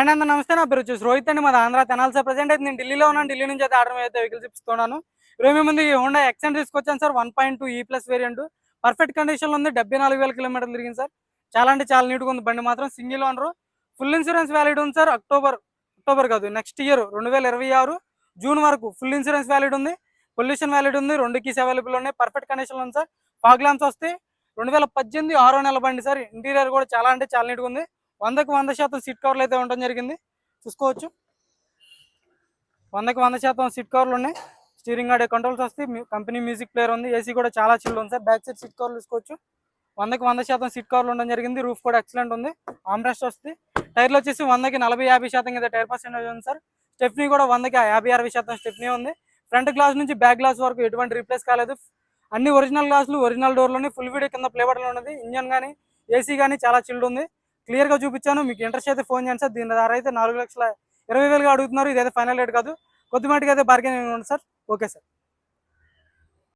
And అందరూ నమస్తే. నా పేరు వచ్చేసి రోహిత్ అండి. మాది ఆంధ్ర తెనాలి సార్. ప్రజెంట్ అయితే నేను ఢిల్లీలో ఉన్నాను. ఢిల్లీ నుంచి అయితే ఆర్డర్ అయితే వెహికల్స్ ఇస్తున్నాను. ఈరోజు మేము ముందు హోండా ఎక్సెంట్ తీసుకొచ్చాను సార్. 1.2 E+ వేరియంట్ పర్ఫెక్ట్ కండిషన్లో ఉంది. 74,000 కిలోమీటర్లు తిరిగింది సార్. చాలా అంటే చాలా నీట్గా ఉంది. బండి మాత్రం single owner. Full insurance valid ఉంది సార్. అక్టోబర్ కాదు, నెక్స్ట్ ఇయర్ 2026 జూన్ వరకు ఫుల్ ఇన్సూరెన్స్ వ్యాలిడ్ ఉంది. పొల్యూషన్ వ్యాలిడ్ ఉంది. 2 కీస్ అవైలబుల్ ఉన్నాయి. పర్ఫెక్ట్ కండిషన్లో ఉంది సార్. ఫాగ్ ల్యాంప్స్ వస్తే 2018 6వ నెల బండి సార్. ఇంటీరియర్ కూడా చాలా అంటే చాలా నీట్గా ఉంది. 100కి 100% సీట్ కవర్లు అయితే ఉండడం జరిగింది. చూసుకోవచ్చు. 100కి 100% సీట్ కవర్లు ఉన్నాయి. స్టీరింగ్ ఆడే కంట్రోల్స్ వస్తాయి. కంపెనీ మ్యూజిక్ ప్లేయర్ ఉంది. ఏసీ కూడా చాలా చిల్డ్ ఉంది సార్. బ్యాక్ సైడ్ సీట్ కవర్లు చూసుకోవచ్చు. 100కి 100% సీట్ కవర్లు ఉండడం జరిగింది. రూఫ్ కూడా ఎక్సలెంట్ ఉంది. ఆమ్రెస్ట్ వస్తుంది. టైర్లు వచ్చేసి 100కి 40-50% అయితే టైర్ పర్సెంటేజ్ ఉంది సార్. స్టెప్నీ కూడా 100కి 50-60% స్టెప్నీ ఉంది. ఫ్రంట్ గ్లాస్ నుంచి బ్యాక్ గ్లాస్ వరకు ఎటువంటి రీప్లేస్ కాలేదు. అన్ని ఒరిజినల్ గ్లాసులు, ఒరిజినల్ డోర్లోని ఫుల్ వీడియో కింద ప్లే బటన్ ఉన్నది. ఇంజన్ కానీ ఏసీ కానీ చాలా చిల్డ్ ఉంది. క్లియర్గా చూపించాను. మీకు ఇంట్రెస్ట్ అయితే ఫోన్ చేయండి సార్. దీని ధర అయితే 4,20,000 అడుగుతున్నారు. ఇదైతే ఫైనల్ రేట్ కాదు. కొద్దిమట్టుగా అయితే బార్గెనింగ్ ఉంది సార్. Okay sir.